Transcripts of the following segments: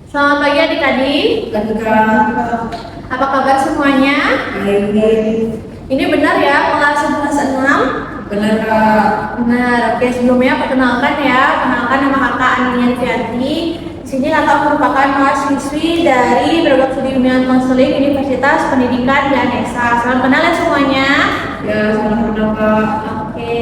Selamat pagi adik-adik. Apa kabar semuanya? Ini benar ya kelas 11-6? Benar Kak. Benar. Oke, sebelumnya perkenalkan ya. Kenalkan nama kakak Ania Fianti. Di sini kakak merupakan mahasiswi dari Program Studi Bimbingan Konseling Universitas Pendidikan Ganesha. Salam kenal ya semuanya. Ya, selamat kenal Kak. Oke.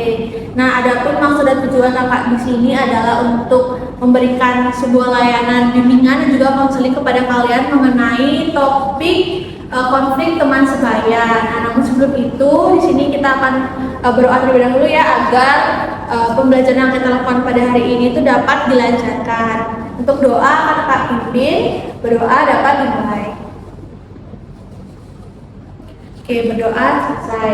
Nah, adapun maksud dan tujuan kakak di sini adalah untuk memberikan sebuah layanan bimbingan dan juga konseling kepada kalian mengenai topik konflik teman sebaya. Nah, namun sebelum itu di sini kita akan berdoa terlebih dahulu ya agar pembelajaran yang kita lakukan pada hari ini itu dapat dilancarkan. Untuk doa akan kakak pimpin, berdoa dapat dimulai. Oke, berdoa selesai.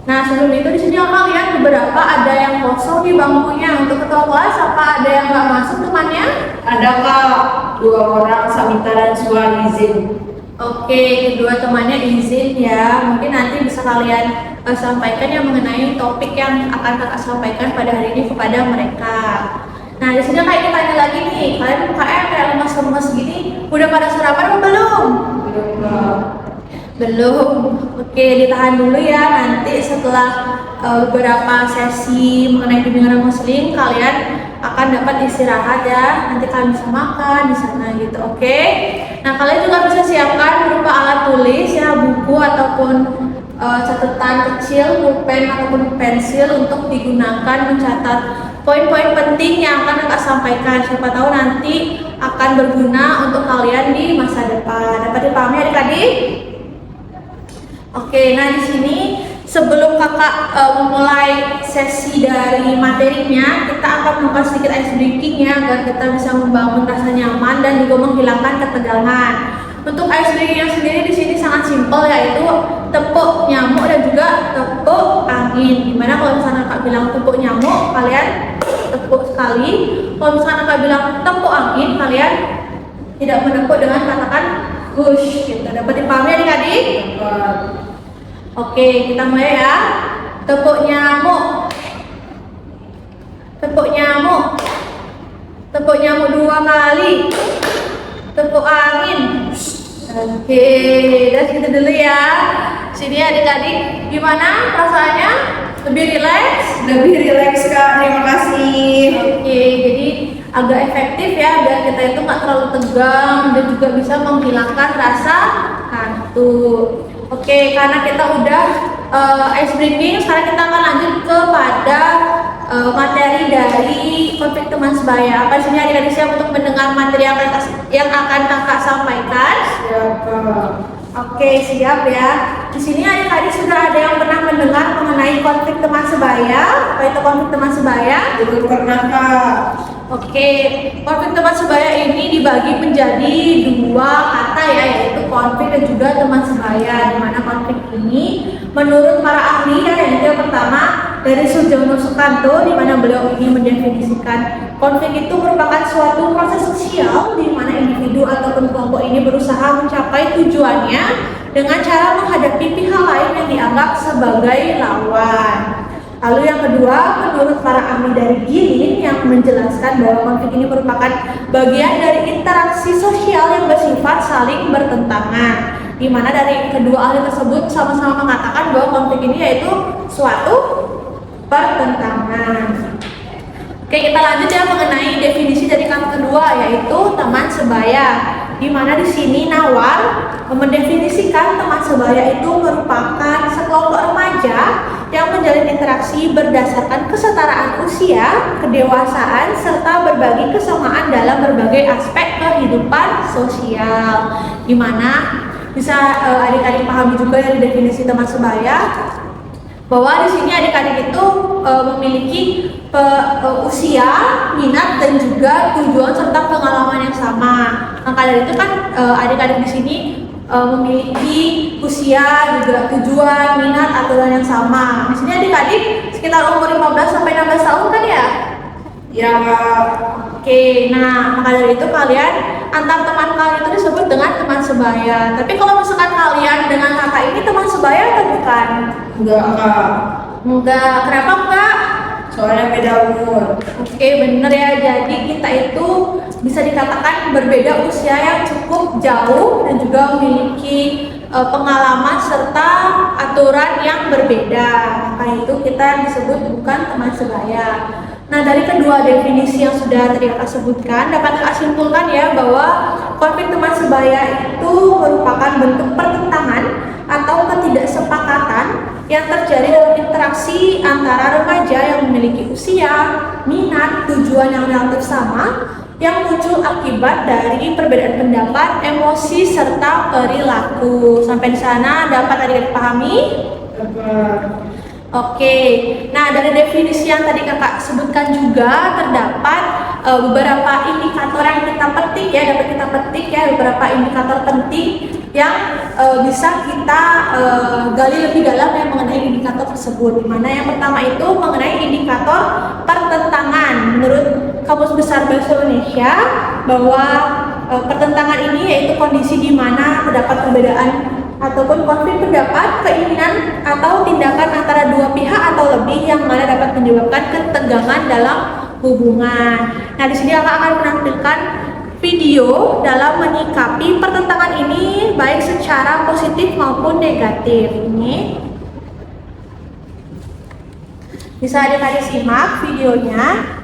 Nah, sebelum itu di sini kakak lihat beberapa ada yang kosong di bangkunya. Untuk ketua kelas apa ada yang nggak masuk temannya? Ada Kak, 2 orang, Samita dan Suwan izin. Oke, kedua temannya izin ya. Mungkin nanti bisa kalian sampaikan yang mengenai topik yang akan kakak sampaikan pada hari ini kepada mereka. Nah, di sini kayak tanya lagi nih, kalian UKM kayak lemas-lemas gini, udah pada sarapan apa belum? Belum Kak. Belum. Oke, ditahan dulu ya. Nanti setelah beberapa sesi mengenai bimbingan konseling, kalian akan dapat istirahat ya. Nanti kalian bisa makan di sana gitu. Oke. Nah, kalian juga bisa siapkan berupa alat tulis ya, buku ataupun catatan kecil, pulpen ataupun pensil untuk digunakan mencatat poin-poin penting yang akan kakak sampaikan. Siapa tahu nanti akan berguna untuk kalian di masa depan. Dapat dipahami adik-adik? Oke, nah di sini sebelum kakak memulai sesi dari materinya, kita akan melakukan sedikit ice breaking ya agar kita bisa membangun rasa nyaman dan juga menghilangkan ketegangan. Untuk ice breaking sendiri di sini sangat simpel, yaitu tepuk nyamuk dan juga tepuk angin. Dimana kalau misalnya kakak bilang tepuk nyamuk, kalian tepuk sekali. Kalau misalnya kakak bilang tepuk angin, kalian tidak menepuk dengan katakan push gitu. Dapat dipahami adik-adik? Oke, kita mulai ya. Tepuk nyamuk. Tepuk nyamuk. Tepuk nyamuk 2 kali. Tepuk angin. Oke, dan segitu dulu ya. Sini adik-adik, gimana perasaannya? Lebih rileks? Lebih rileks Kak, terima kasih. Oke, jadi agak efektif ya biar kita itu nggak terlalu tegang dan juga bisa menghilangkan rasa kantuk. Oke, karena kita udah ice breaking, sekarang kita akan lanjut kepada materi dari konflik teman sebaya. Apa sini adik-adik siap untuk mendengar materi yang akan kakak sampaikan? Siap Kak. Oke, siap ya. Di sini adik-adik sudah ada yang pernah mendengar mengenai konflik teman sebaya. Apa itu konflik teman sebaya? Belum pernah Kak. Oke, konflik teman sebaya ini dibagi menjadi 2 kata ya, yaitu konflik dan juga teman sebaya. Di mana konflik ini menurut para ahli ya, yang pertama dari Sujono Sukanto, di mana beliau ini mendefinisikan konflik itu merupakan suatu proses sosial di mana individu ataupun kelompok ini berusaha mencapai tujuannya dengan cara menghadapi pihak lain yang dianggap sebagai lawan. Lalu yang kedua, menurut para ahli dari Gilin yang menjelaskan bahwa konflik ini merupakan bagian dari interaksi sosial yang bersifat saling bertentangan. Di mana dari kedua ahli tersebut sama-sama mengatakan bahwa konflik ini yaitu suatu pertentangan. Oke, kita lanjut ya mengenai definisi dari kata kedua, yaitu teman sebaya. Di mana di sini Nawar mendefinisikan teman sebaya itu merupakan sekelompok remaja yang menjalin interaksi berdasarkan kesetaraan usia, kedewasaan, serta berbagi kesamaan dalam berbagai aspek kehidupan sosial. Di mana bisa adik-adik pahami juga dari definisi teman sebaya bahwa di sini adik-adik itu memiliki usia, minat dan juga tujuan serta pengalaman yang sama. Maka dari itu kan adik-adik di sini memiliki usia, juga tujuan, minat, aturan yang sama. Di sini adik-adik sekitar umur 15 sampai 16 tahun kan ya? Ya Kak. Oke, nah maka dari itu kalian antar teman kalian itu disebut dengan teman sebaya. Tapi kalau misalkan kalian dengan kakak ini teman sebaya atau bukan? Enggak Kak. Enggak, kenapa enggak? Soalnya beda umur. Oke, bener ya. Jadi kita itu bisa dikatakan berbeda usia yang cukup jauh dan juga memiliki pengalaman serta aturan yang berbeda. Maka itu kita disebut bukan teman sebaya. Nah, dari kedua definisi yang sudah tadi Kakak sebutkan, dapat Kakak simpulkan ya bahwa konflik teman sebaya itu merupakan bentuk pertentangan atau ketidaksepakatan yang terjadi dalam interaksi antara remaja yang memiliki usia, minat, tujuan yang relatif sama, yang muncul akibat dari perbedaan pendapat, emosi, serta perilaku. Sampai di sana dapat tadi dipahami? Oke, nah dari definisi yang tadi Kakak sebutkan juga terdapat beberapa indikator yang kita petik ya, dapat kita petik ya beberapa indikator penting yang bisa kita gali lebih dalam yang mengenai indikator tersebut. Dimana yang pertama itu mengenai indikator pertentangan. Menurut Kamus Besar Bahasa Indonesia bahwa pertentangan ini yaitu kondisi di mana terdapat perbedaan ataupun konflik pendapat, keinginan atau tindakan antara dua pihak atau lebih yang mana dapat menyebabkan ketegangan dalam hubungan. Nah, di sini Kakak akan menampilkan video dalam menyikapi pertentangan ini baik secara positif maupun negatif. Ini bisa adik-adik simak videonya.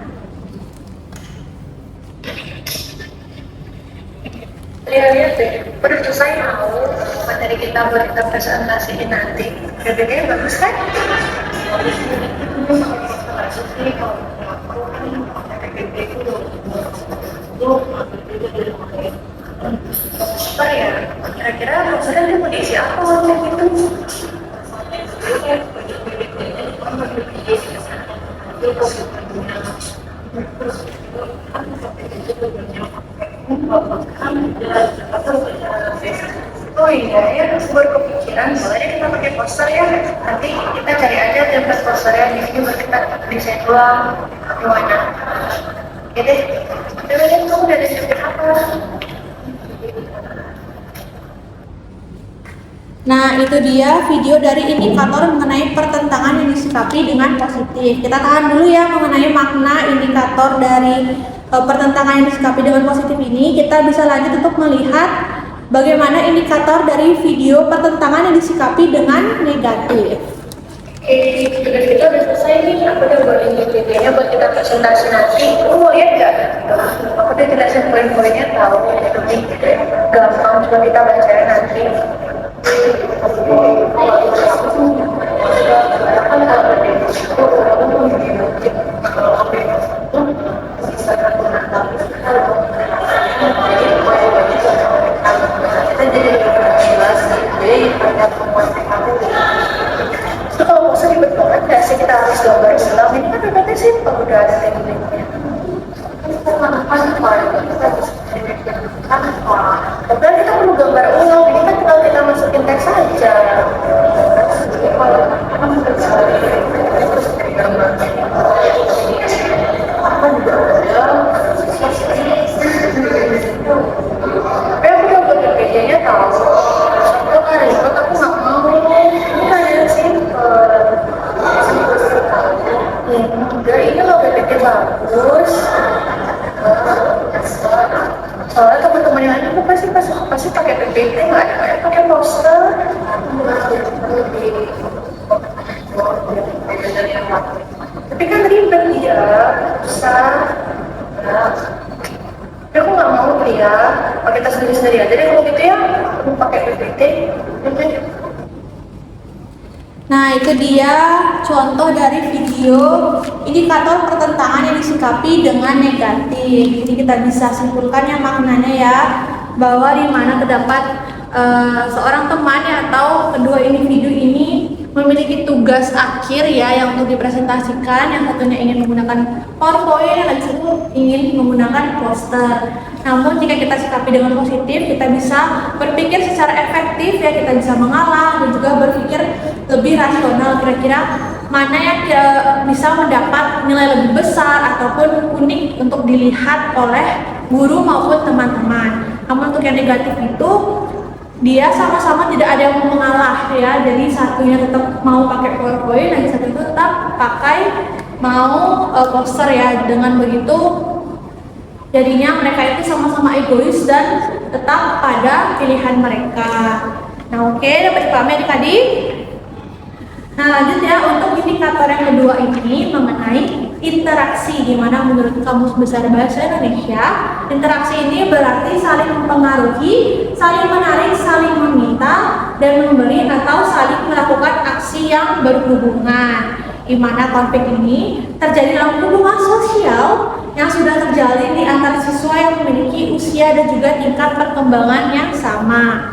Lihat-lihat deh, udah selesai mau materi kita buat kita presentasiin nanti. Kayaknya bagus kan? Apa ya? Kira-kira maksudnya dia mau diisi apa waktu itu? Oh iya ya, baru kepikiran soalnya kita pakai poster ya. Nanti kita cari aja template posternya di sini baru kita desain doang. Gimana? Ya deh. Tapi kamu udah desain apa? Nah, itu dia video dari indikator mengenai pertentangan yang disikapi dengan positif. Kita tahan dulu ya mengenai makna indikator dari pertentangan yang disikapi dengan positif ini. Kita bisa lanjut untuk melihat bagaimana indikator dari video pertentangan yang disikapi dengan negatif. Tugas kita udah selesai nih. Aku udah buat videonya buat kita presentasi nanti. Kamu mau lihat nggak? Aku udah jelasin poin-poinnya tahu. Lebih gampang cuma kita baca nanti. So, kalau mau ribet banget nggak sih kita harus gambar ulang? Ini kan udah simpel, udah ada tekniknya. Padahal kita perlu gambar ulang, ini kan tinggal kita masukin teks saja. Tapi aku udah buat PPT-nya tahu. Satu hari itu aku nggak mau. Ini kan yang simpel. Udah ini loh PPT bagus. Soalnya teman-teman yang lain aku pasti pakai PPT, nggak ada pakai poster. Tapi kan ribet ya, susah. Tapi aku nggak mau ya, pakai tas sendiri aja deh kalau gitu ya. Aku pakai PPT. Nah, itu dia contoh dari video indikator pertentangan yang disikapi dengan negatif. Jadi kita bisa simpulkan ya maknanya ya, bahwa di mana terdapat seorang teman ya, atau kedua individu ini memiliki tugas akhir ya yang untuk dipresentasikan. Yang satunya ingin menggunakan PowerPoint, yang satu ingin menggunakan poster. Namun jika kita sikapi dengan positif, kita bisa berpikir secara efektif ya, kita bisa mengalah dan juga berpikir lebih rasional, kira-kira mana yang bisa mendapat nilai lebih besar ataupun unik untuk dilihat oleh guru maupun teman-teman. Namun untuk yang negatif itu dia sama-sama tidak ada yang mau mengalah ya, jadi satunya tetap mau pakai PowerPoint, lagi satu tetap pakai mau poster ya. Dengan begitu jadinya mereka itu sama-sama egois dan tetap pada pilihan mereka. Nah, oke, dapat dipahami adik-adik? Nah, lanjut ya, untuk indikator yang kedua ini mengenai interaksi, di mana menurut Kamus Besar Bahasa Indonesia, interaksi ini berarti saling mempengaruhi, saling menarik, saling meminta, dan memberi atau saling melakukan aksi yang berhubungan. Di mana konflik ini terjadi dalam hubungan sosial yang sudah terjalin di antara siswa yang memiliki usia dan juga tingkat perkembangan yang sama.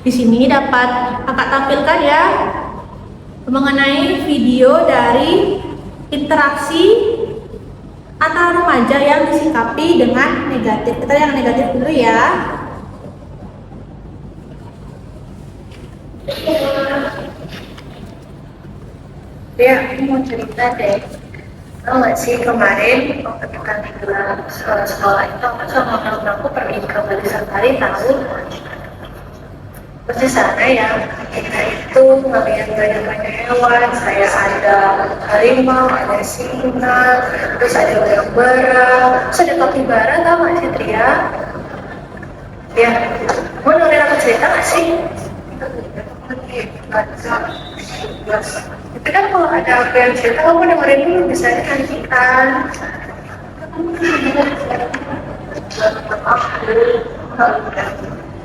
Di sini dapat Kakak tampilkan ya mengenai video dari interaksi antara remaja yang disikapi dengan negatif. Kita yang negatif dulu ya. Ya, aku mau cerita deh. Tahu nggak sih kemarin waktu kita liburan sekolah itu aku sama temen-temen aku pergi ke Bali Safari tahu. Terus di sana ya kita itu ngeliat banyak-banyak hewan, kayak ada harimau, ada singa, terus ada berang, terus ada kapibara, tau gak sih Tria? Ya, mau dengerin aku cerita gak sih? Tapi kan kalau ada aku yang cerita, kamu dengerin dulu, bisa nantikan.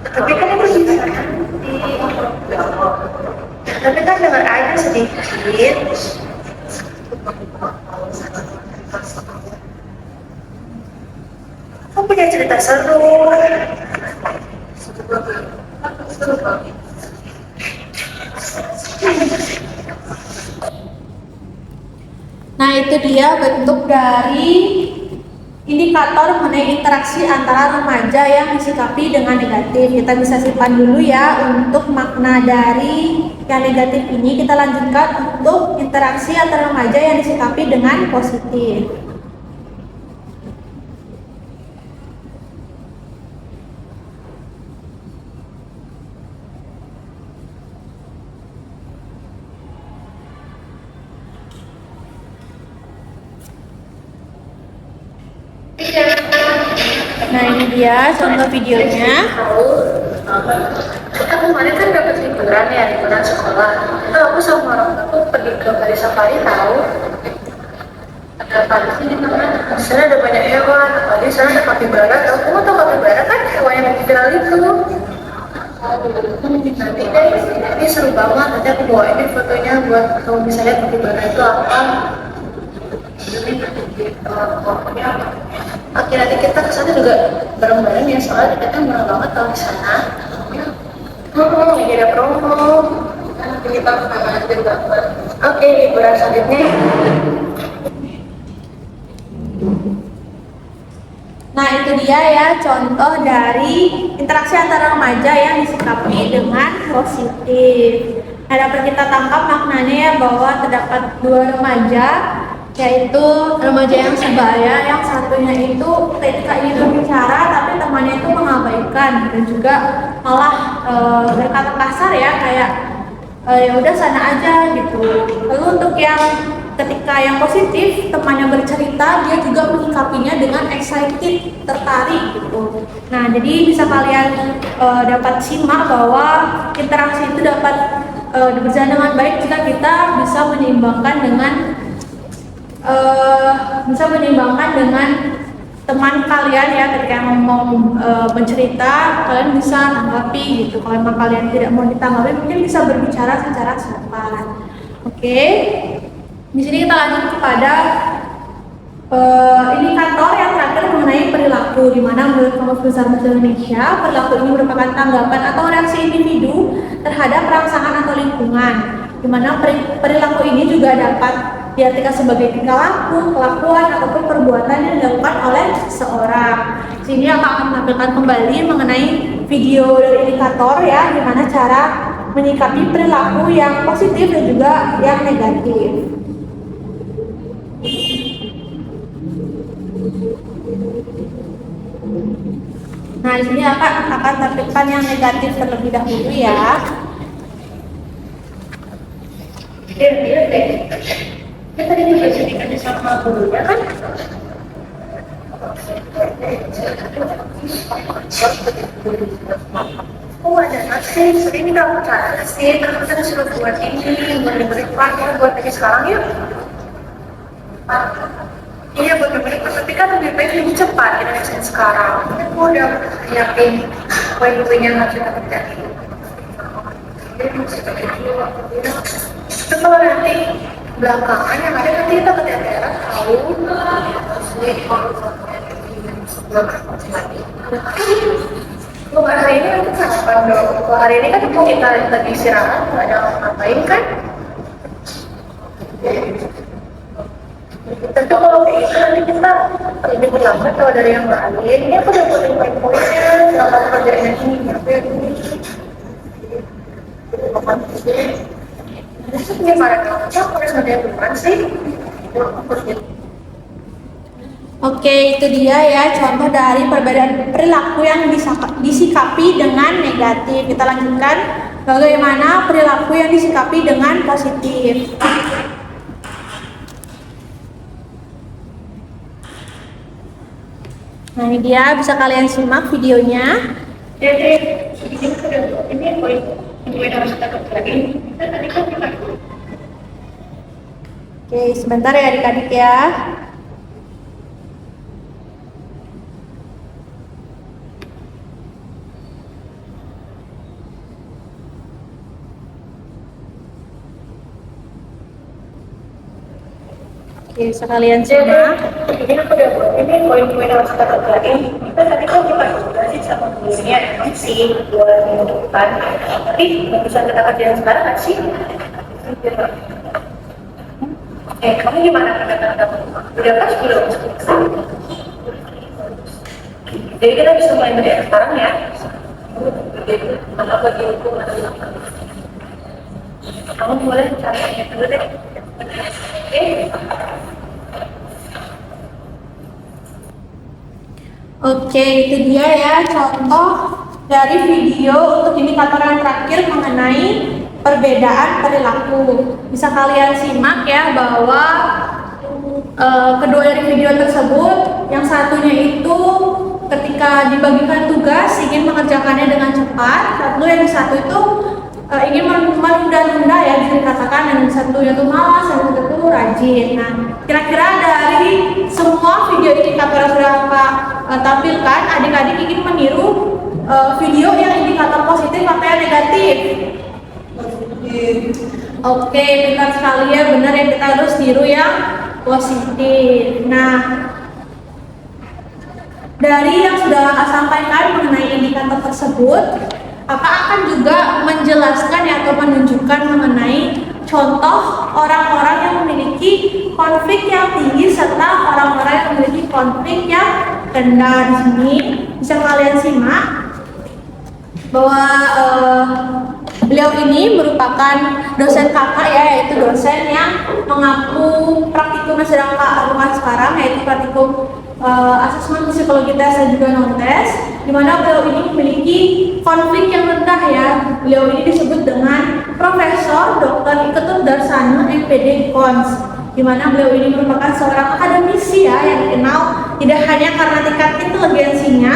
Tapi kan itu bisa tapi kan dengar aja sedikit. Aku punya cerita seru. Nah, itu dia bentuk dari indikator mengenai interaksi antara remaja yang disikapi dengan negatif. Kita bisa simpan dulu ya untuk makna dari yang negatif ini. Kita lanjutkan untuk interaksi antara remaja yang disikapi dengan positif. Nah, ini dia contoh videonya. Kita kemarin kan dapat liburan ya, liburan sekolah. Itu aku sama orang aku pergi ke Bali Safari tahu. Ada apa sih di mana? Di sana ada banyak hewan. Di sana ada kapibara. Kamu tahu kapibara kan hewan yang viral itu? Nanti deh, ini seru banget. Nanti aku bawain deh fotonya buat kamu bisa lihat kapibara itu apa. Oke, nanti kita kesana juga bareng-bareng ya, soalnya kita murah banget kalau di sana. Lagi ada promo. Kita kesana aja banget. Oke, liburan selanjutnya. Nah, itu dia ya contoh dari interaksi antara remaja yang disikapi dengan positif. Nah, dapat kita tangkap maknanya ya bahwa terdapat dua remaja, yaitu remaja yang sebaya, yang satunya itu ketika ingin berbicara tapi temannya itu mengabaikan dan juga malah berkata kasar ya, kayak ya udah sana aja gitu. Lalu untuk yang ketika yang positif, temannya bercerita, dia juga menyikapinya dengan excited, tertarik gitu. Nah, jadi bisa kalian dapat simak bahwa interaksi itu dapat berjalan dengan baik jika kita bisa menyeimbangkan dengan teman kalian ya. Ketika yang mau mencerita, kalian bisa tanggapi gitu. Kalau memang kalian tidak mau ditanggapi, mungkin bisa berbicara secara sopan. Oke. Di sini kita lanjut kepada indikator yang terakhir mengenai perilaku, di mana menurut Kamus Besar Bahasa Indonesia, perilaku ini merupakan tanggapan atau reaksi individu terhadap rangsangan atau lingkungan, di mana perilaku ini juga dapat diartikan sebagai tingkah laku, kelakuan, ataupun perbuatan yang dilakukan oleh seseorang. Sini akan menampilkan kembali mengenai video dari indikator ya, di mana cara menyikapi perilaku yang positif dan juga yang negatif. Nah, di sini akan tampilkan yang negatif terlebih dahulu ya. Ya tadi dibacakan sama gurunya kan? Oh ada nasi, ini kamu cara nasi, terus kita suruh buat ini, beri-beri buat aja sekarang yuk. Iya benar-benar, tapi kan lebih baik lebih cepat kita ngerjain sekarang. Aku udah nyiapin kue-kuenya harus kita kerjain. Tapi kalau nanti belakangan yang ada nanti kita ke daerah tahu. Kalau hari ini nanti sarapan dong. Kalau hari ini kan kita lagi istirahat, nggak ada ngapain kan? Tentu kalau kayak gitu nanti kita lebih berlambat kalau dari yang lain. Ini aku udah buatin poin-poinnya, selamat kerjain ini. Terus gimana kamu? Aku harus ngerjain duluan sih. Oke, itu dia ya contoh dari perbedaan perilaku yang disikapi dengan negatif. Kita lanjutkan bagaimana perilaku yang disikapi dengan positif. Nah, ini dia, bisa kalian simak videonya. Ini poin harus kita kerjain. Tadi kan kita. Oke, sebentar ya adik-adik ya. Oke, sekalian simak. Ini aku udah buat ini poin-poin harus kita kerjain. Kita tadi kan kita sih sama gurunya emang sih buat minggu depan. Tapi nggak bisa kita kerjain sekarang nggak sih? Kamu gimana pendapatan kamu? Udah pas belum? Jadi kita bisa mulai dari sekarang ya. Apa bagi hukum atau kamu boleh caranya dulu deh. Oke, itu dia ya contoh dari video untuk indikator yang terakhir mengenai perbedaan perilaku. Bisa kalian simak ya bahwa kedua dari video tersebut, yang satunya itu ketika dibagikan tugas ingin mengerjakannya dengan cepat, lalu yang satu itu ingin menunda-nunda ya bisa dikatakan, dan satunya itu malas, dan satu itu rajin. Nah, kira-kira dari semua video indikator yang sudah Kak tampilkan, adik-adik ingin meniru video yang indikator positif atau yang negatif? Oke, pintar sekali ya, benar ya, kita harus tiru yang positif. Nah, dari yang sudah Kakak sampaikan mengenai indikator tersebut, Kakak akan juga menjelaskan ya, atau menunjukkan mengenai contoh orang-orang yang memiliki konflik yang tinggi serta orang-orang yang memiliki konflik yang rendah. Di sini bisa kalian simak bahwa beliau ini merupakan dosen kakak ya, yaitu dosen yang mengaku praktikum yang sedang Kak lakukan sekarang, yaitu praktikum asesmen psikologi tes dan juga non tes, di mana beliau ini memiliki konflik yang rendah ya. Beliau ini disebut dengan Profesor Dr. Iketut Darsana MPD Kons, di mana beliau ini merupakan seorang akademisi ya, yang dikenal tidak hanya karena tingkat inteligensinya,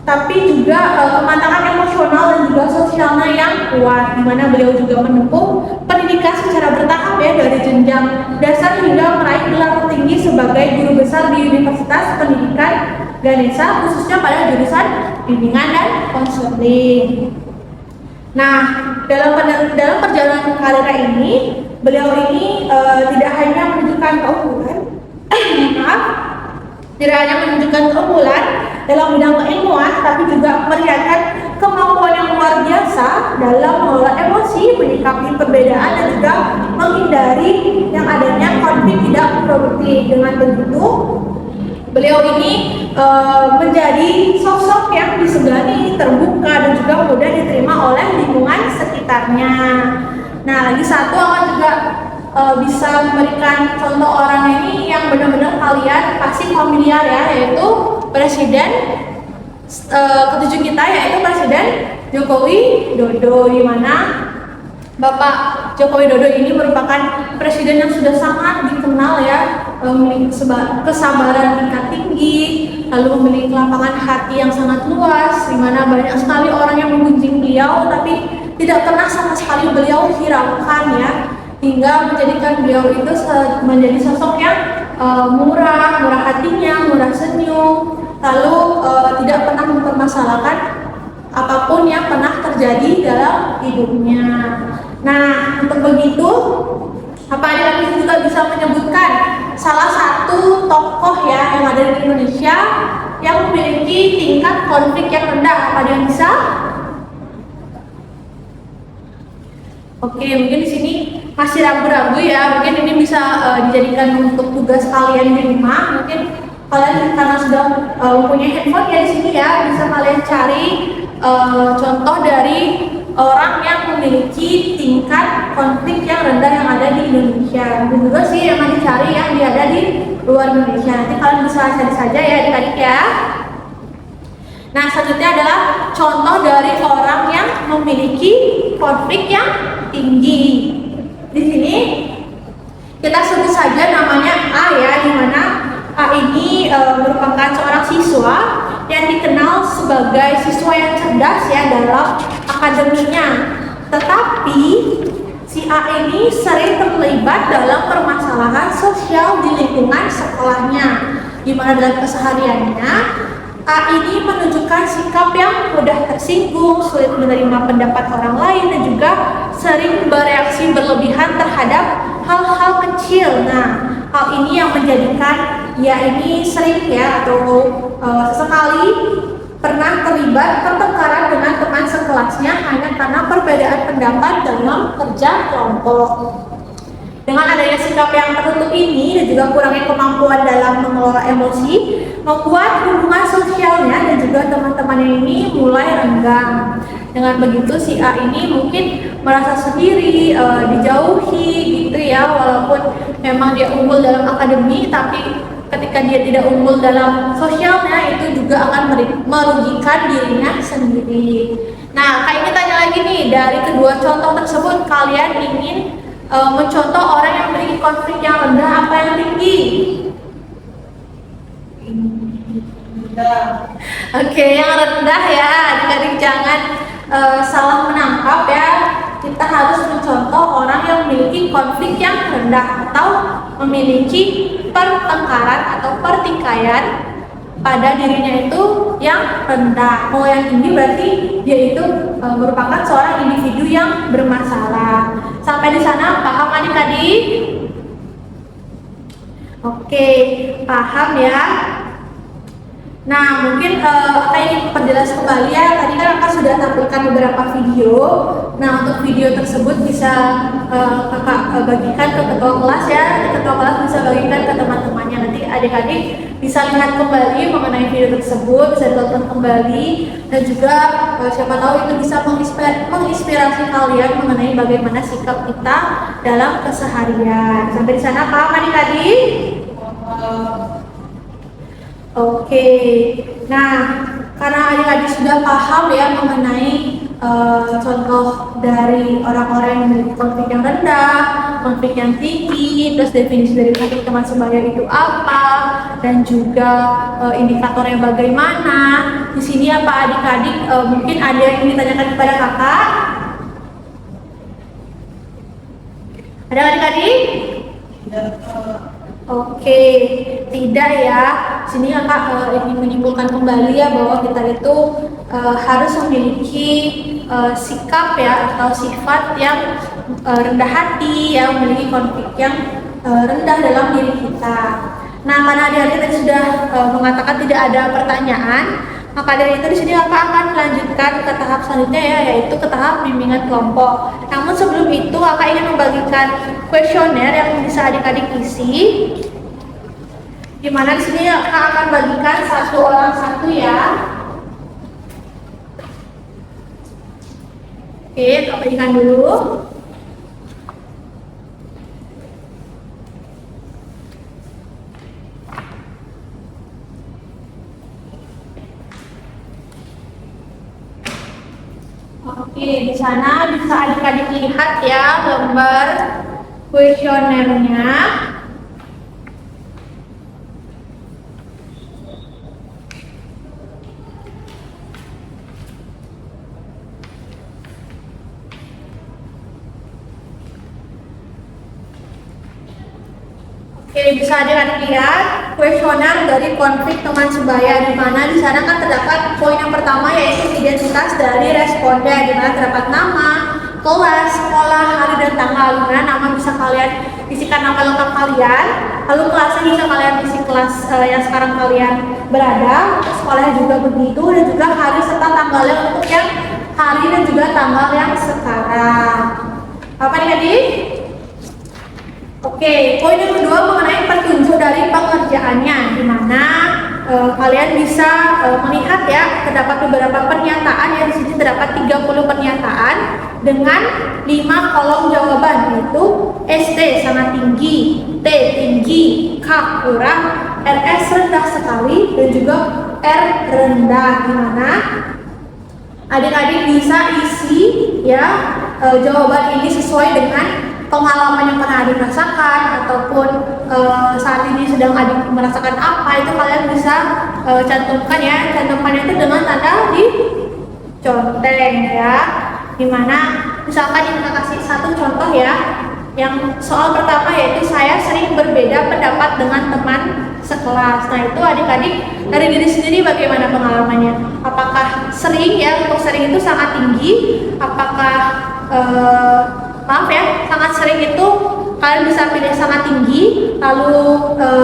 tapi juga kematangan emosional dan juga sosialnya yang kuat, di mana beliau juga menempuh pendidikan secara bertahap ya, dari jenjang dasar hingga meraih gelar tinggi sebagai guru besar di Universitas Pendidikan Ganesha, khususnya pada jurusan bimbingan dan konseling. Nah, dalam perjalanan karirnya ini, beliau ini tidak hanya menunjukkan keunggulan, tidak hanya menunjukkan keunggulan dalam bidang keilmuan, tapi juga memperlihatkan kemampuan yang luar biasa dalam mengelola emosi, menyikapi perbedaan, dan juga menghindari yang adanya konflik tidak produktif. Dengan begitu, beliau ini menjadi sosok yang disegani, terbuka, dan juga mudah diterima oleh lingkungan sekitarnya. Nah, lagi satu akan juga bisa memberikan contoh orang ini yang benar-benar kalian pasti familiar ya, yaitu Presiden ketujuh kita, yaitu Presiden Joko Widodo, di mana Bapak Joko Widodo ini merupakan presiden yang sudah sangat dikenal ya, memiliki kesabaran tingkat tinggi, lalu memiliki lapangan hati yang sangat luas, di mana banyak sekali orang yang mengunjungi beliau, tapi tidak pernah sama sekali beliau hiraukan ya, hingga menjadikan beliau itu menjadi sosok yang murah hatinya, murah senyum, lalu tidak pernah mempermasalahkan apapun yang pernah terjadi dalam hidupnya. Nah, untuk begitu, apa adik juga bisa menyebutkan salah satu tokoh ya yang ada di Indonesia yang memiliki tingkat konflik yang rendah? Apa ada yang bisa? Oke, mungkin di sini masih ragu-ragu ya. Mungkin ini bisa dijadikan untuk tugas kalian di rumah. Mungkin kalian karena sudah mempunyai handphone ya di sini ya, bisa kalian cari contoh dari orang yang memiliki tingkat konflik yang rendah yang ada di Indonesia. Dan juga sih emang dicari yang ada di luar Indonesia. Nanti kalian bisa cari saja ya adik-adik ya. Nah, selanjutnya adalah contoh dari orang yang memiliki konflik yang tinggi. Di sini kita sebut saja namanya A ya, di mana A ini merupakan seorang siswa yang dikenal sebagai siswa yang cerdas ya dalam akademinya. Tetapi si A ini sering terlibat dalam permasalahan sosial di lingkungan sekolahnya, di mana dalam kesehariannya A ini menunjukkan sikap yang mudah tersinggung, sulit menerima pendapat orang lain, dan juga sering bereaksi berlebihan terhadap hal-hal kecil. Nah, hal ini yang menjadikan ia ini sering ya atau sesekali pernah terlibat pertengkaran dengan teman sekelasnya hanya karena perbedaan pendapat dalam kerja kelompok. Dengan adanya sikap yang tertutup ini dan juga kurangnya kemampuan dalam mengelola emosi, membuat hubungan sosialnya dan juga teman-temannya ini mulai renggang. Dengan begitu si A ini mungkin merasa sendiri, dijauhi gitu ya, walaupun memang dia unggul dalam akademi, tapi ketika dia tidak unggul dalam sosialnya itu juga akan merugikan dirinya sendiri. Nah, kayak kita tanya lagi nih, dari kedua contoh tersebut kalian ingin mencontoh orang yang memiliki konflik yang rendah apa yang tinggi? Oke, yang rendah ya, adik-adik jangan salah menangkap ya. Kita harus mencontoh orang yang memiliki konflik yang rendah atau memiliki pertengkaran atau pertikaian pada dirinya itu yang rendah. Kalau yang tinggi berarti dia itu merupakan seorang individu yang bermasalah. Sampai di sana paham adik-adik? Oke, paham ya. Nah, mungkin kakak ingin perjelas kembali ya. Tadi kan kakak sudah tampilkan beberapa video. Nah, untuk video tersebut bisa kakak bagikan ke ketua kelas ya. Ketua kelas bisa bagikan ke teman-temannya. Nanti adik-adik bisa lihat kembali mengenai video tersebut, bisa ditonton kembali, dan juga siapa tahu itu bisa menginspirasi kalian mengenai bagaimana sikap kita dalam keseharian. Sampai di sana paham adik-adik? Oke, nah karena adik-adik sudah paham ya mengenai contoh dari orang-orang yang memiliki konflik yang rendah, konflik yang tinggi, terus definisi dari konflik teman sebaya itu apa, dan juga indikatornya bagaimana. Di sini apa adik-adik mungkin ada yang ditanyakan kepada kakak? Ada adik-adik? Oke, tidak ya. Sini kakak ingin menyimpulkan kembali ya bahwa kita itu harus memiliki sikap ya atau sifat yang rendah hati, yang memiliki konflik yang rendah dalam diri kita. Nah, karena adik-adik sudah mengatakan tidak ada pertanyaan, maka dari itu di sini kakak akan melanjutkan ke tahap selanjutnya ya, yaitu ke tahap bimbingan kelompok. Namun sebelum itu kakak ingin membagikan kuesioner yang bisa adik-adik isi. Di mana di sini kakak akan bagikan satu orang satu ya. Oke, kakak bagikan dulu. Oke, di sana bisa adik-adik lihat ya gambar kuesionernya. Oke, bisa adik-adik lihat kuesioner dari konflik teman sebaya, di mana di sana kan terdapat poin yang pertama yaitu identitas dari responden, di mana terdapat nama, kelas, sekolah, hari dan tanggal. Di mana nama bisa kalian isikan nama lengkap kalian, lalu kelasnya bisa kalian isi kelas yang sekarang kalian berada, untuk sekolahnya juga begitu, dan juga hari serta tanggalnya untuk yang hari dan juga tanggal yang sekarang. Apa nih adik? Oke, poin yang kedua mengenai petunjuk dari pengerjaannya, di mana kalian bisa melihat ya terdapat beberapa pernyataan yang di sini terdapat 30 pernyataan dengan 5 kolom jawaban, yaitu ST sangat tinggi, T tinggi, K kurang, RS rendah sekali, dan juga R rendah, di mana adik-adik bisa isi ya jawaban ini sesuai dengan pengalaman yang pernah adik rasakan, ataupun saat ini sedang adik merasakan apa, itu kalian bisa cantumkan ya. Cantumkannya itu dengan tanda di conteng ya, dimana misalkan kita kasih satu contoh ya. Yang soal pertama yaitu saya sering berbeda pendapat dengan teman sekelas. Nah, itu adik-adik dari diri sendiri bagaimana pengalamannya? Apakah sering ya? Untuk sering itu sangat tinggi, apakah maaf ya, sangat sering itu kalian bisa pilih sangat tinggi, lalu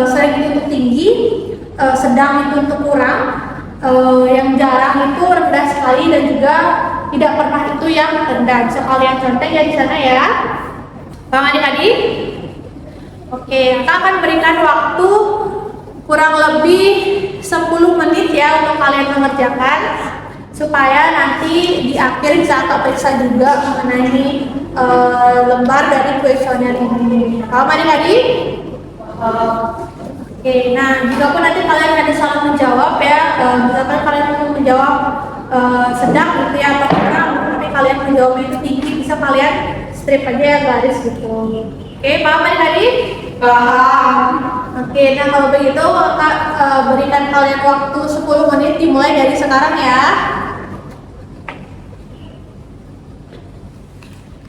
sering itu untuk tinggi, sedang itu untuk kurang, yang jarang itu rendah sekali, dan juga tidak pernah itu yang rendah. Bisa kalian contek ya di sana ya, Bang adik-adik. Oke, kita akan berikan waktu kurang lebih 10 menit ya untuk kalian mengerjakan, supaya nanti di akhir bisa Kak periksa juga mengenai lembar dari kuesioner ini. Paham adik-adik? Oke, nah jika pun nanti kalian ada salah menjawab ya, misalkan kalian mau menjawab sedang gitu ya atau kurang, tapi kalian menjawabnya itu tinggi, bisa kalian strip aja ya garis gitu. Oke, paham adik-adik? Paham. Oke, nah kalau begitu Kak berikan kalian waktu 10 menit dimulai dari sekarang ya.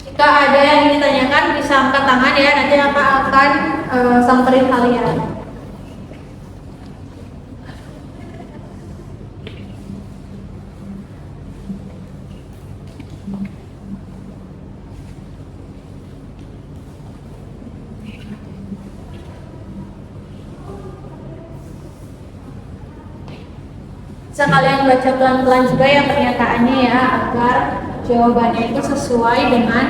Jika ada yang ditanyakan bisa angkat tangan ya, nanti Kakak akan samperin kalian. Bisa kalian baca pelan-pelan juga ya pernyataannya ya, agar jawabannya itu sesuai dengan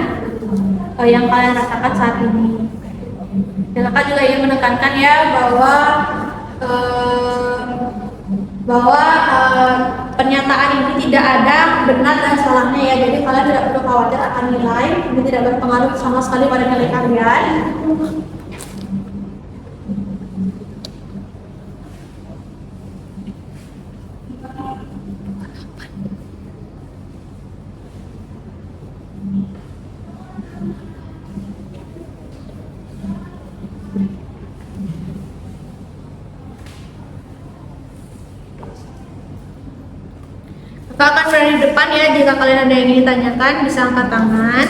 yang kalian rasakan saat ini. Dan Kakak juga ingin menekankan ya bahwa pernyataan ini tidak ada benar dan salahnya ya, jadi kalian tidak perlu khawatir akan nilai, ini tidak berpengaruh sama sekali pada nilai kalian. Kakak akan berada di depan ya, jika kalian ada yang ingin ditanyakan bisa angkat tangan.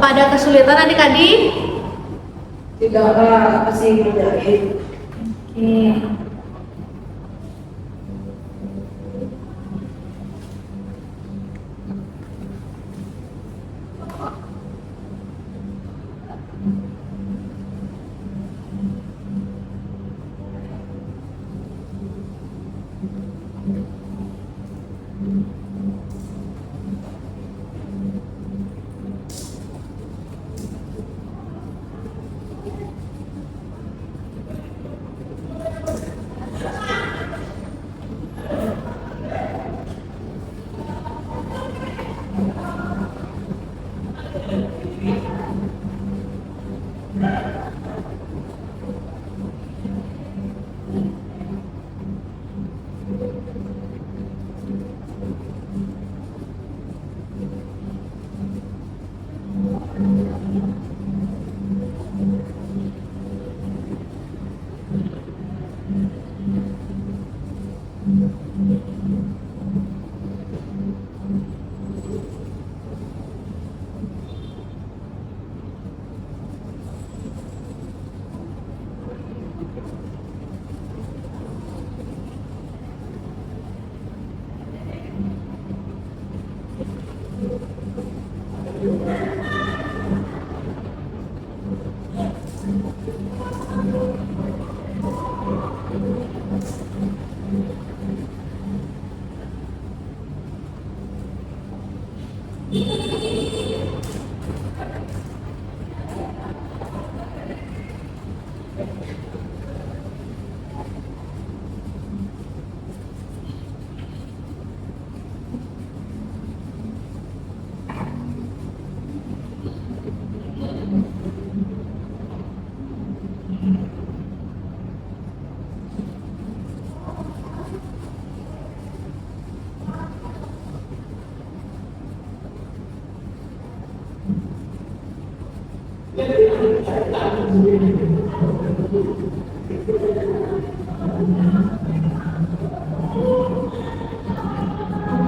Apa ada kesulitan adik-adik? Tidaklah, masih menjahit. Oke.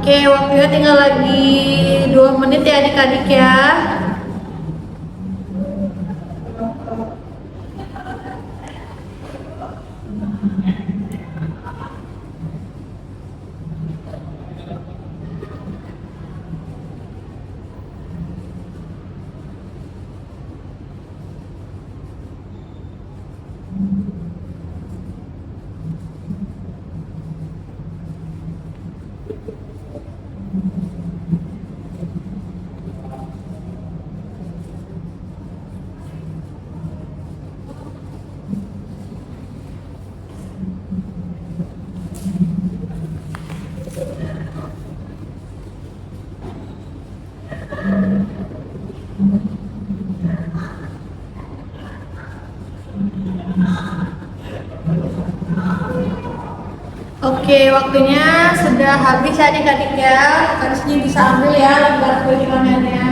Oke, waktunya tinggal lagi 2 menit ya adik-adik ya. Oke, waktunya sudah habis adik-adik ya. Harusnya bisa ambil ya lembar kuesionernya.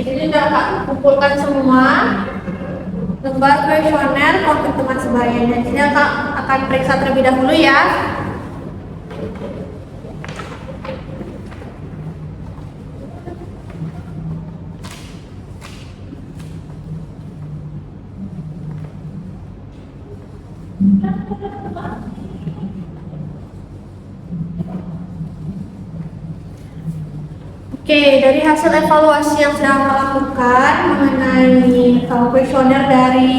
jadi udah Kak kumpulkan semua lembar kuesioner konflik teman sebayanya. Jadi Kak akan periksa terlebih dahulu ya. Oke, dari hasil evaluasi yang sudah Kakak lakukan mengenai kuesioner dari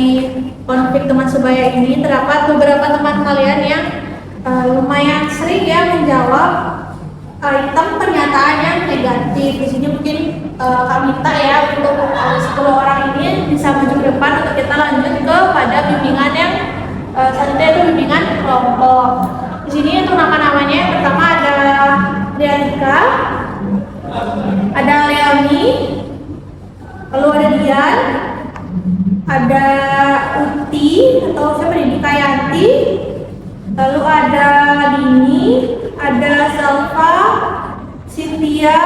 konflik teman sebaya ini, terdapat beberapa teman kalian yang lumayan sering ya menjawab item pernyataan yang negatif. Di sini mungkin Kak minta ya untuk 10 orang ini bisa maju ke depan untuk kita lanjut kepada bimbingan yang selanjutnya itu bimbingan kelompok. Di sini untuk nama-namanya yang pertama ada Dianika, ada Leoni, lalu ada Dian, ada Uti atau siapa nih, Kayanti, lalu ada Dini, ada Salva, Cynthia,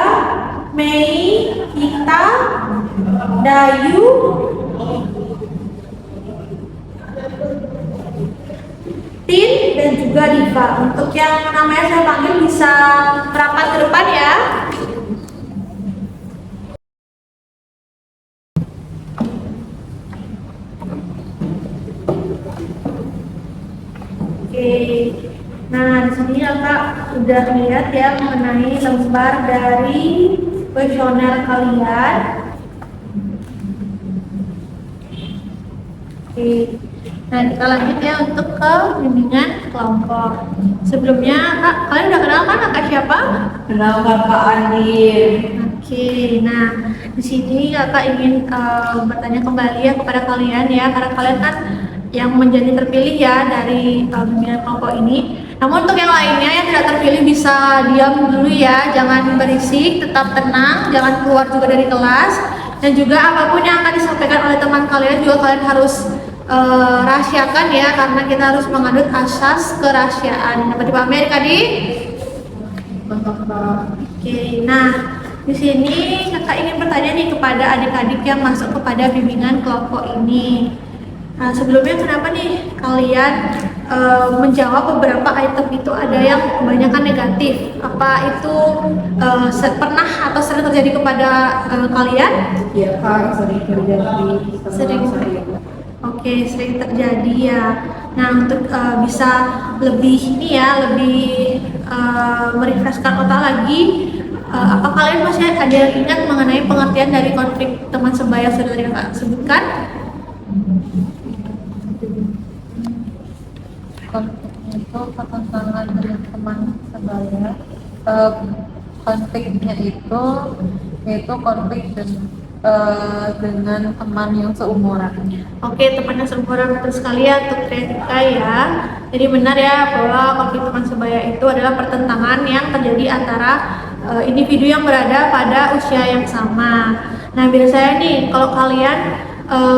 Mei, Ita, Dayu, Tin, dan juga Diva. Untuk yang namanya saya panggil bisa merapat ke depan ya. Oke, nah di sini Kak udah lihat ya mengenai lembar dari kuesioner kalian. Oke, nah kita lanjut ya untuk ke bimbingan kelompok. Sebelumnya Kak, kalian udah kenal kan Kak siapa? Kenal Kakak Andin. Oke, nah di sini Kakak ingin bertanya kembali ya kepada kalian ya, karena kalian kan yang menjadi terpilih ya dari bimbingan kelompok ini. Namun untuk yang lainnya yang tidak terpilih bisa diam dulu ya, jangan berisik, tetap tenang, jangan keluar juga dari kelas. Dan juga apapun yang akan disampaikan oleh teman kalian juga kalian harus rahasiakan ya, karena kita harus menganut asas kerahasiaan. Dapat dipahami adik-adik? Oke, nah di sini Kakak ingin bertanya nih kepada adik-adik yang masuk kepada bimbingan kelompok ini. Nah, sebelumnya kenapa nih kalian menjawab beberapa item itu ada yang kebanyakan negatif? Apa itu pernah atau sering terjadi kepada kalian? Iya Kak, sering terjadi. Sering. Oke, sering terjadi ya. Nah, untuk bisa lebih ini ya, lebih merefreshkan otak lagi, apa kalian masih ada yang ingat mengenai pengertian dari konflik teman sebaya yang sudah tadi Kakak sebutkan? Konfliknya itu pertentangan dengan teman sebaya. Konfliknya itu yaitu konflik dengan teman yang seumuran. Oke, teman yang seumuran, betul sekali ya untuk Kreatika ya. Jadi benar ya bahwa konflik teman sebaya itu adalah pertentangan yang terjadi antara individu yang berada pada usia yang sama. Nah, biasanya nih kalau kalian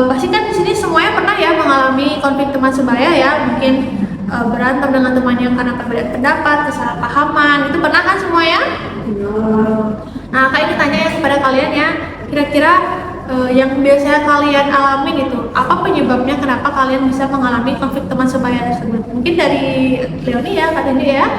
pasti kan di sini semuanya pernah ya mengalami konflik teman sebaya ya, mungkin berantem dengan temannya karena perbedaan pendapat, kesalahpahaman, itu pernah kan semua ya? Nah, Kak ini tanya ya kepada kalian ya, kira-kira yang biasanya kalian alami itu, apa penyebabnya kenapa kalian bisa mengalami konflik teman sebaya tersebut? Mungkin dari Leoni ya, Kak Dendi ya?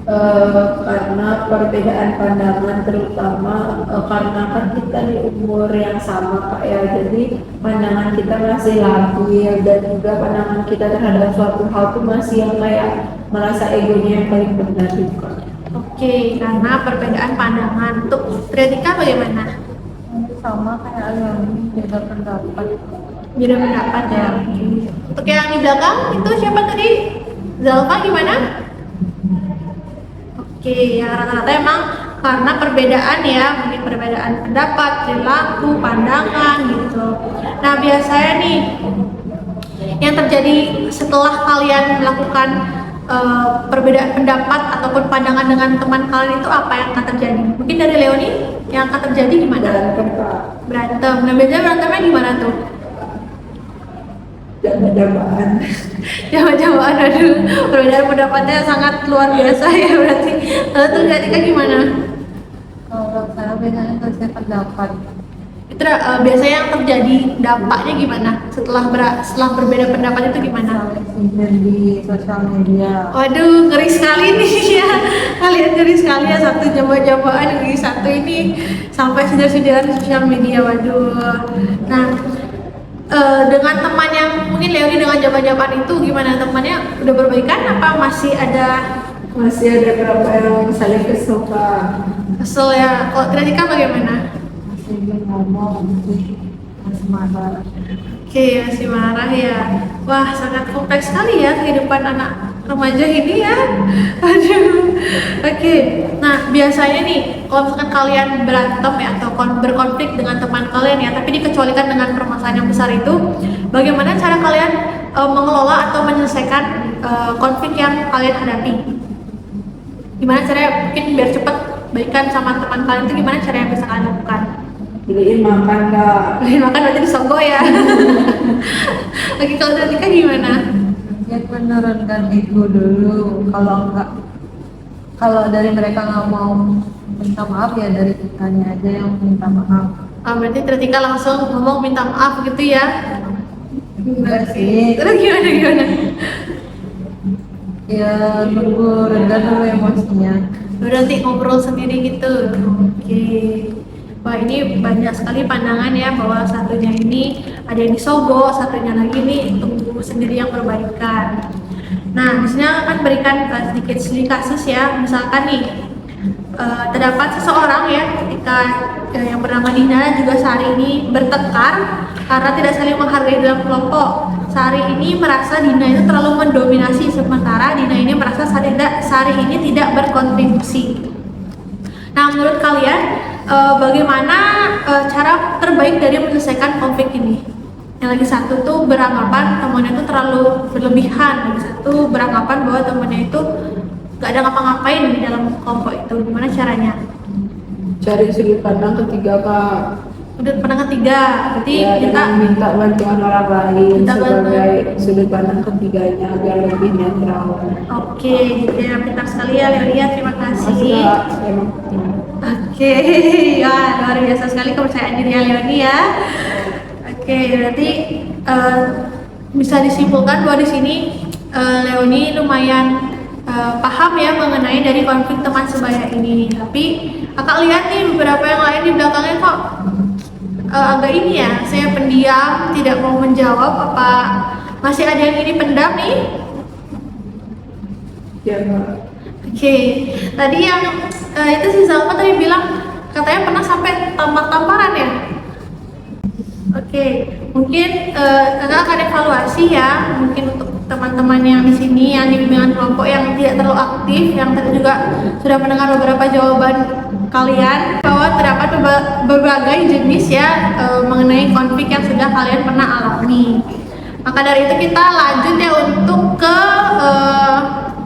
Karena perbedaan pandangan, terutama karena kan kita di umur yang sama Kak ya, jadi pandangan kita masih labil dan juga pandangan kita terhadap suatu hal tuh masih yang kayak merasa egonya yang paling benar gitu Kak. Oke, karena perbedaan pandangan. Untuk Kreatika bagaimana? Sama kayak yang beda pendapat. Beda pendapat ya. Untuk yang di belakang itu siapa tadi? Zalfa gimana? Oke, ya rata-rata emang karena perbedaan ya, mungkin perbedaan pendapat, perilaku, pandangan gitu. Nah, biasanya nih yang terjadi setelah kalian melakukan perbedaan pendapat ataupun pandangan dengan teman kalian itu apa yang akan terjadi? Mungkin dari Leoni yang akan terjadi gimana? Berantem Kak. Berantem. Nah, biasanya berantemnya gimana tuh? Jaman-jaman. Jawa-jawaan, aduh, perbedaan pendapatnya sangat luar biasa ya berarti. Lalu tuh Kreatika gimana? Kalau saya biasanya berbeda pendapat. Itu biasanya yang terjadi dampaknya gimana? Setelah berbeda pendapat itu gimana? di sosial media. Waduh, ngeri sekali nih ya. Kalian ngeri sekali ya, satu jamaah-jamaah yang satu ini sampai sederhana di sosial media. Waduh. Nah, dengan teman yang mungkin Leoni dengan jamaah-jamaah itu gimana, temannya udah berbaikan apa masih ada Masih ada berapa yang saling kesel Kak. kesel ya? Kalau Kretika bagaimana? Masih belum ngomong, masih marah. Oke, masih marah ya. Wah, sangat kompleks sekali ya kehidupan anak remaja ini ya. Aduh. Oke. Nah, biasanya nih kalau misalkan kalian berantem ya atau berkonflik dengan teman kalian ya, tapi dikecualikan dengan permasalahan yang besar itu, bagaimana cara kalian mengelola atau menyelesaikan konflik yang kalian hadapi? Gimana caranya mungkin biar cepat baikan sama teman kalian itu, gimana cara yang bisa kalian lakukan? Beliin makan Kak. Beliin makan berarti disogok ya. Lagi kalau Kretika gimana? Ya menurunkan ego dulu. Kalau dari mereka nggak mau minta maaf, ya dari kitanya aja yang minta maaf. Berarti Kretika langsung ngomong minta maaf gitu ya? Enggak sih. Terus gimana? Ya nunggu reda dulu emosinya. Berarti ngobrol sendiri gitu. Oke. Wah, ini banyak sekali pandangan ya, bahwa satunya ini ada yang disogok, satunya lagi nih tunggu sendiri yang berbaikan. Nah, di sini akan berikan sedikit kasus ya. Misalkan nih terdapat seseorang ya ketika yang bernama Dina dan juga Sari ini bertengkar karena tidak saling menghargai dalam kelompok. Sari ini merasa Dina itu terlalu mendominasi, sementara Dina ini merasa Sari ini tidak berkontribusi. Nah, menurut kalian bagaimana cara terbaik dari menyelesaikan konflik ini? Yang lagi satu tuh beranggapan temannya itu terlalu berlebihan, lagi satu beranggapan bahwa temannya itu gak ada ngapa-ngapain di dalam kelompok itu. Gimana caranya? Cari sudut pandang ketiga Kak. Udah pernah ketiga, berarti Ya, kita dengan minta bantuan orang lain Minta sebagai sudut pandang ketiganya biar lebih netral. oke, gitu ya, pintar sekali ya Leonia, terima Makasih kasih. Kak. Emang Oke, ya luar biasa sekali kepercayaan dirinya Leoni ya. Oke, berarti bisa disimpulkan bahwa di sini Leoni lumayan paham ya mengenai dari konflik teman sebaya ini. Tapi kakak lihat nih beberapa yang lain di belakangnya kok agak ini ya, saya pendiam, tidak mau menjawab. Apa masih ada yang ini pendam nih? ya Kak. Oke, tadi yang itu si Zalma tadi bilang katanya pernah sampai tampar-tamparan ya. Oke, mungkin kakak akan evaluasi ya, mungkin untuk teman-teman yang di sini yang di bimbingan kelompok yang tidak terlalu aktif, yang tadi juga sudah mendengar beberapa jawaban kalian bahwa terdapat berbagai jenis ya mengenai konflik yang sudah kalian pernah alami. Maka dari itu kita lanjut ya untuk ke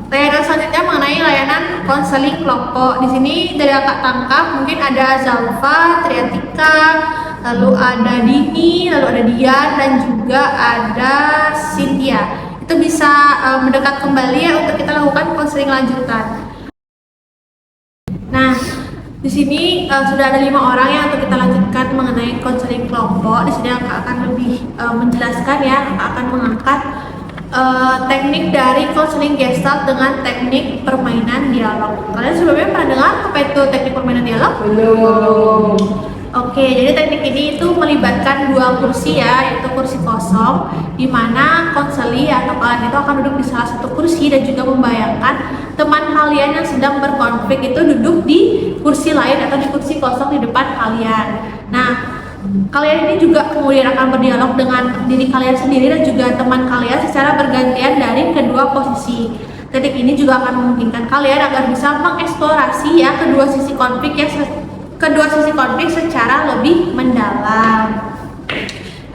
layanan selanjutnya mengenai layanan konseling kelompok. Di sini dari kakak tangkap mungkin ada Zalfa, Triatika, lalu ada Dini, lalu ada Dian, dan juga ada Cynthia. Itu bisa mendekat kembali ya untuk kita lakukan konseling lanjutan. Nah, di sini sudah ada 5 orang yang untuk kita lanjutkan mengenai konseling kelompok. Di sini kakak akan lebih menjelaskan ya, kakak akan mengangkat teknik dari konseling gestalt dengan teknik permainan dialog. Kalian sebelumnya pernah dengar apa itu teknik permainan dialog? Belum. Oke, jadi teknik ini itu melibatkan 2 kursi ya, yaitu kursi kosong, di mana konseli atau kalian itu akan duduk di salah satu kursi dan juga membayangkan teman kalian yang sedang berkonflik itu duduk di kursi lain atau di kursi kosong di depan kalian. Nah, kalian ini juga kemudian akan berdialog dengan diri kalian sendiri dan juga teman kalian secara bergantian dari kedua posisi. Teknik ini juga akan memungkinkan kalian agar bisa mengeksplorasi ya kedua sisi konflik secara lebih mendalam.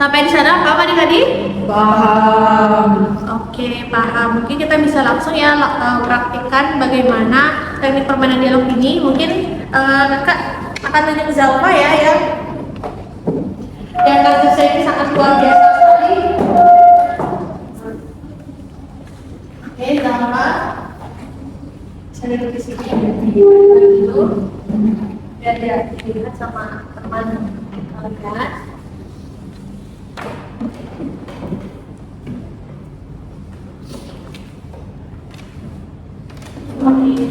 Sampai di sana paham adik-adik? Paham. Oke, paham. Mungkin kita bisa langsung ya praktikkan bagaimana teknik permainan dialog ini. Mungkin kakak akan tunjuk Zalfa ya yang kasusnya ini sangat luar biasa sekali. Oke, Zalfa, saya duduk di sini dulu biar dilihat sama teman kalian. Oke,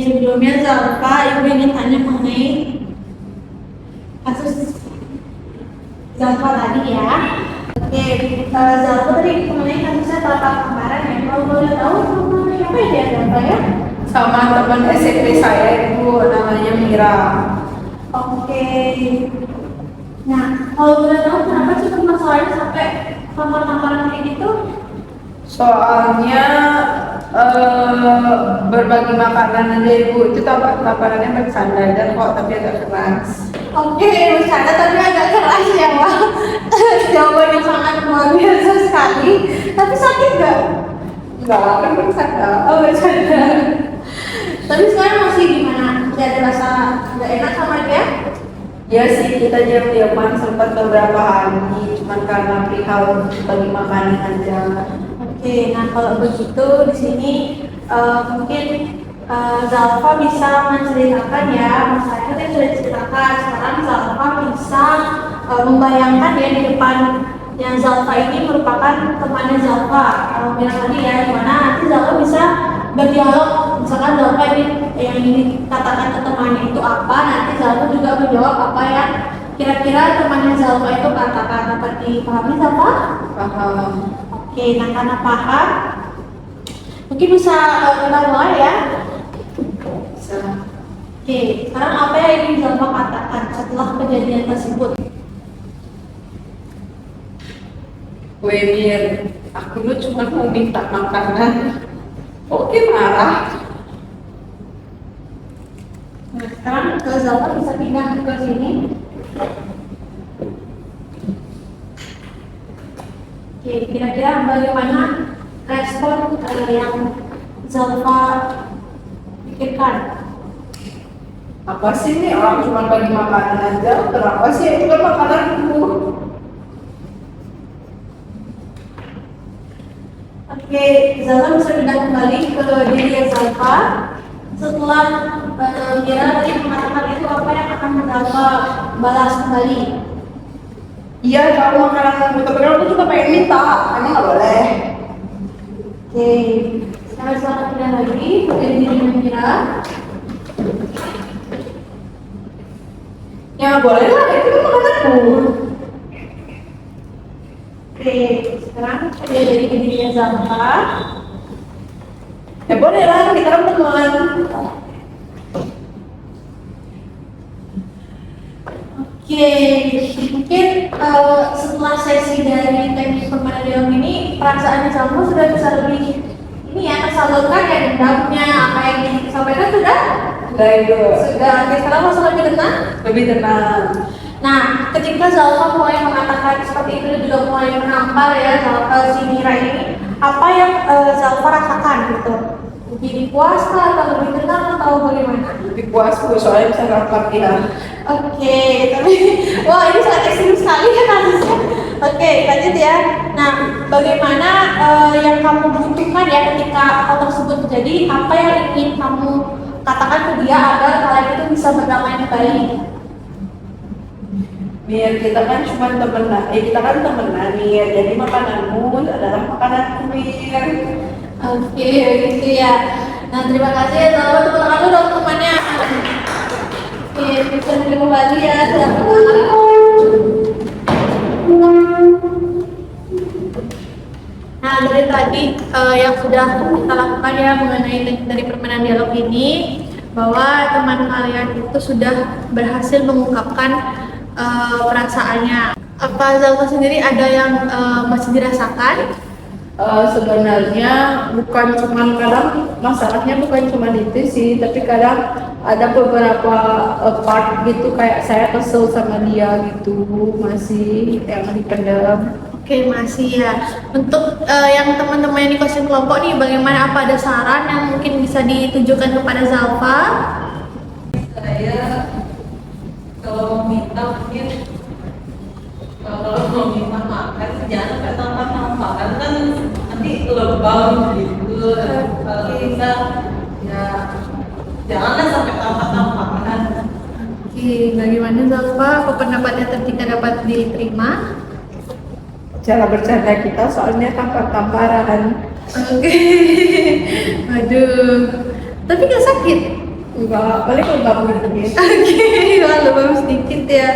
sebelumnya Zalfa, Ibu ingin tanya mengenai kasus Zalfa tadi ya. Oke, Zalfa tadi mengenai kasusnya Bapak kemarin ya. Kalau boleh tahu sama siapa ya dia Zalfa ya? Sama teman SMP saya itu namanya Mira. Oke. Nah, kalau boleh tahu kenapa sih masalahnya sampai tampar-tamparan kayak gitu? Soalnya berbagi makanan aja ibu itu tamparannya bercanda dan kok tapi agak keras. Oke, bercanda tapi agak keras ya, Wak. Jawaban yang sangat luar biasa sekali. Tapi sakit nggak? Enggak kan bercanda. Oh, bercanda. Tapi sekarang masih gimana? Masih ada rasa nggak enak sama dia? Ya sih kita diam-diaman sempat beberapa hari cuman karena perihal bagi makanan aja. Oke, nah kalau begitu di sini mungkin Zalfa bisa menceritakan ya, masalahnya tadi sudah diceritakan. Sekarang Zalfa bisa membayangkan ya di depan yang Zalfa ini merupakan temannya Zalfa. Kalau bilang tadi ya, gimana nanti Zalfa bisa berdialog. Misalkan Zalfa ini yang dikatakan ke temannya itu apa, nanti Zalfa juga menjawab apa yang kira-kira temannya Zalfa itu katakan. Dapat dipahami Zalfa? Paham. Oke, nah karena paham, mungkin bisa kita mulai ya. Bisa. Oke, sekarang apa yang ingin Zalfa katakan setelah kejadian tersebut? Mir, aku lu cuma mau minta makanan. Oke marah. Nah, sekarang Zalfa bisa pindah ke sini. Oke, kira-kira bagaimana respon yang Zalfa pikirkan? Apa sih nih orang cuma bagi makanan aja? Kenapa sih itu kan makananku? Oke, Zalfa bisa pindah kembali ke diri Zalfa. Setelah Mira tadi mengatakan itu apa yang akan Zalfa balas kembali? Iya kalau makananku tapi kan aku juga pengen minta, emang nggak boleh. Oke, sekarang Zalfa pindah lagi ke diri Mira. Ya nggak boleh lah, itu kan makananku. Oke, sekarang dia jadi ke diri Zalfa. Ya boleh lah, kita kan teman. Oke, mungkin setelah sesi dari teknik permainan dialog ini, perasaannya Zalfa sudah bisa lebih ini ya tersalurkan ya dendamnya apa yang disampaikan sudah Baik bu. sudah. Oke, sekarang masuk lebih tenang. Lebih tenang. Nah, ketika Zalfa mulai mengatakan seperti itu dan juga mulai menampar ya si Mira ini, apa yang Zalfa rasakan gitu? Lebih puas kah atau lebih tenang atau bagaimana? Lebih puas bu, soalnya bisa rapat ya. Oke, tapi wah ini sangat ekstrim sekali ya kasusnya. Oke, lanjut ya. Nah, bagaimana yang kamu butuhkan ya ketika hal tersebut terjadi? Apa yang ingin kamu katakan ke dia agar kalian itu bisa berdamai kembali? Mir, kita kan cuma temenan, kita kan temenan Mir, jadi makananmu adalah makananku Mir. Oke, gitu ya. Nah, terima kasih ya Zalfa, tepuk tangan dulu dong temannya. Oke, bisa kembali ya. Nah, dari tadi yang sudah kita lakukan ya mengenai dari permainan dialog ini, bahwa teman kalian itu sudah berhasil mengungkapkan perasaannya. Apa Zalfa sendiri ada yang masih dirasakan? Sebenarnya bukan cuma kadang masalahnya bukan cuma itu sih, tapi kadang ada beberapa part gitu kayak saya kesel sama dia gitu masih yang dipendam. Oke, masih ya. Untuk yang teman-teman yang di coaching kelompok nih, bagaimana, apa ada saran yang mungkin bisa ditujukan kepada Zalfa? Saya kalau mau minta mungkin kalau mau minta makan jangan sampai tampak kan nanti lebam gitu. Kalau bisa ya janganlah sampai tampak-tampakan. Oke, bagaimana Zalfa? Apa pendapatnya ketika dapat diterima? cara bercanda kita soalnya tampar-tamparan. Oke. Waduh. Tapi nggak sakit. Enggak, paling kalau bangun gitu. Oke, lebam sedikit ya.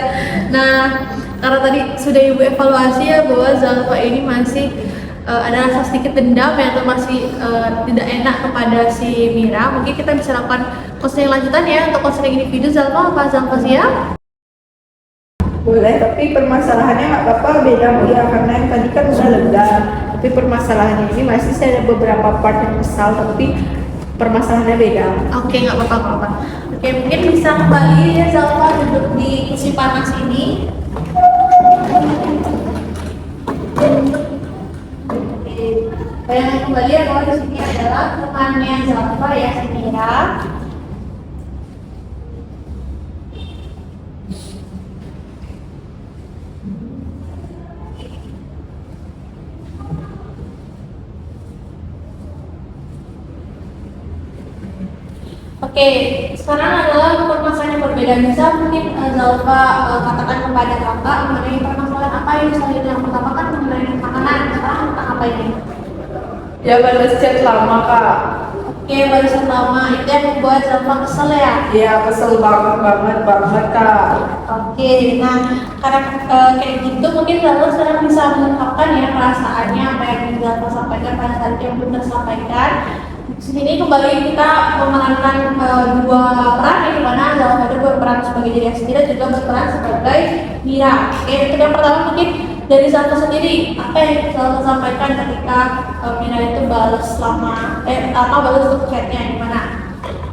Nah, karena tadi sudah ibu evaluasi ya bahwa Zalfa ini masih ada rasa sedikit dendam ya atau masih tidak enak kepada si Mira. Mungkin kita bisa lakukan konseling lanjutan ya untuk konseling individu. Zalfa, apa Zalfa siap? Boleh, tapi permasalahannya nggak apa-apa beda ya, karena yang tadi kan udah lega. Tapi permasalahannya ini masih ada beberapa part yang kesal, tapi permasalahannya beda. Oke, nggak apa-apa. Oke, mungkin bisa kembali ya Zalfa duduk di kursi panas ini. Oke, bayangkan kembali ya bahwa di sini adalah temannya Zalfa ya, si Mira. Oke, sekarang adalah permasalahan yang berbeda. Bisa mungkin Zalfa katakan kepada kakak mengenai permasalahan apa yang misalnya yang pertama kan mengenai makanan. Sekarang tentang apa ini? Ya balas chat lama kak. Oke, barisan lama itu yang membuat Zalfa kesel ya. Iya kesel banget kak. Oke, nah karena kayak gitu mungkin Zalfa sekarang bisa mengungkapkan ya perasaannya apa yang Zalfa sampaikan pada saat yang belum tersampaikan. Di sini kembali kita memerankan dua peran ya, di mana Zalfa itu berperan sebagai diri sendiri dan juga berperan sebagai Mira. Oke, untuk yang pertama mungkin dari Zalfa sendiri, apa yang Zalfa sampaikan ketika Mira itu balas balas untuk chatnya gimana?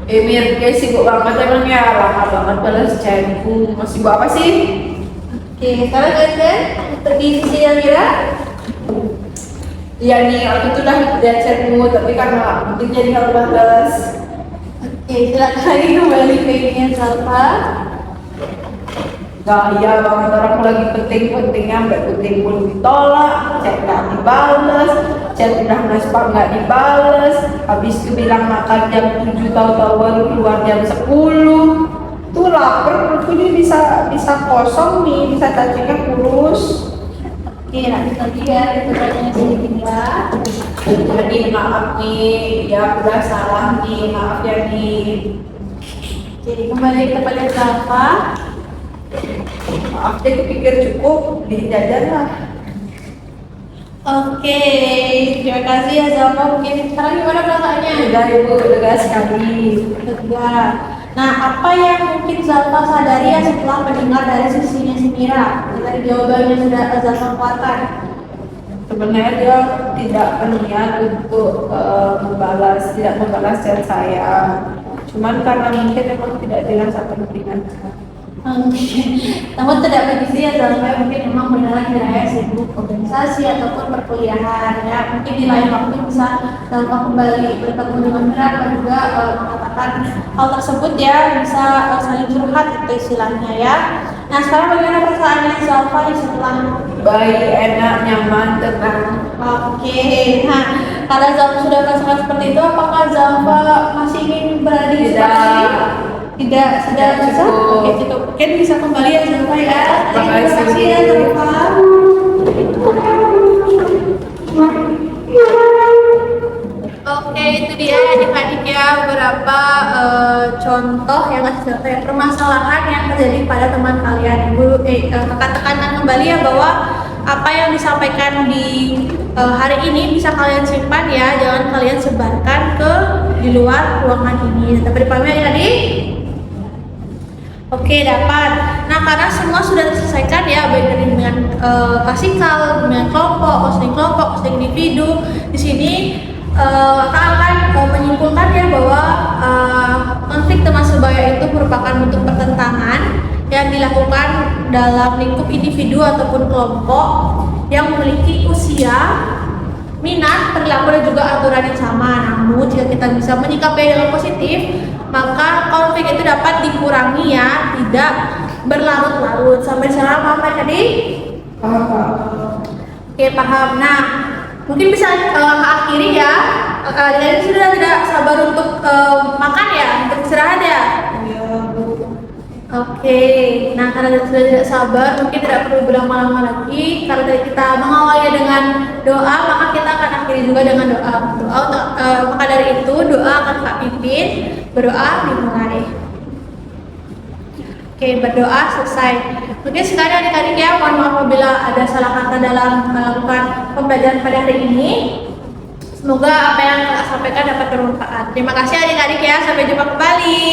Mir, kayak sibuk banget emang ya, lama banget balas chatku. Mau sibuk apa sih? Oke, sekarang kalian untuk di sisi yang Mira. Iya nih, aku tuh udah lihat chatmu, tapi karena mungkin jadi nggak balas. Oke, silakan lagi kembali ke ininya Zalfa. Nah iya banget, orang lagi penting-pentingnya sampai penting pun ditolak, chat nggak dibales, chat udah nge-spam nggak dibales, habis itu bilang makan jam 7 tahu-tahu baru keluar jam 10. Tuh lapar, perutku ini bisa kosong nih, bisa cacingnya kurus. Oke, lanjut lagi ya, itu pertanyaan si Mira. Jadi maaf nih, ya aku udah salah nih, maaf ya nih. Jadi kembali kepada Zalfa. Maaf deh, kepikir cukup, beli jajan lah. Oke, terima kasih ya Zalfa. Mungkin sekarang gimana perasaannya? Udah ibu, lega sekali. Lega. Nah, apa yang mungkin Zalfa sadari ya setelah mendengar dari sisinya si Mira? Dari jawabannya sudah Zalfa keluarkan. Sebenarnya dia tidak berniat untuk tidak membalas chat saya. Cuman karena mungkin memang tidak dirasa pentingan. Namun tidak begitu ya Zalfa, mungkin memang beneran diraya sibuk organisasi ataupun perkuliahan ya. Mungkin di lain waktu bisa Zalfa kembali bertemu dengan Mira dan juga mengatakan hal tersebut ya, bisa saling curhat itu istilahnya ya. Nah sekarang bagaimana perasaannya Zalfa setelah Baik, enak, nyaman, tenang. Oke, nah karena Zalfa sudah merasakan seperti itu, apakah Zalfa masih ingin berada di Tidak. sekolah ini? Tidak, sudah Tidak bisa? cukup. Oke, cukup. Mungkin bisa kembali ya Zalfa ya. Terima Terima kasih kasih. ya Zalfa. Oke, itu dia adik-adik ya beberapa contoh yang permasalahan yang terjadi pada teman kalian. Ibu kakak tekankan kembali ya bahwa apa yang disampaikan di hari ini bisa kalian simpan ya, jangan kalian sebarkan di luar ruangan ini. Tetap dipahami ya adik? Oke, dapat. Nah, karena semua sudah terselesaikan ya, baik dari dengan klasikal, dengan kelompok, konseling individu. Di sini akan menyimpulkan ya bahwa konflik teman sebaya itu merupakan bentuk pertentangan yang dilakukan dalam lingkup individu ataupun kelompok yang memiliki usia, minat, perilaku dan juga aturan yang sama. Namun jika kita bisa menyikapi dengan positif, maka konflik itu dapat dikurangi ya, tidak berlarut-larut. Sampai sana paham kan tadi? Paham. Oke, paham. Nah, mungkin bisa akhiri ya. Jadi sudah tidak sabar untuk makan ya, untuk istirahat ya. Iya, Bu. Oke, nah karena sudah tidak sabar, mungkin tidak perlu berlama-lama lagi. Karena tadi kita mengawali dengan doa, maka kita akan akhiri juga dengan doa. Maka dari itu doa akan Kak pimpin, berdoa dimulai. Oke, berdoa selesai. Mungkin sekali adik-adik ya, mohon maaf apabila ada salah kata dalam melakukan pembelajaran pada hari ini. Semoga apa yang saya sampaikan dapat bermanfaat. Terima kasih adik-adik ya, sampai jumpa kembali.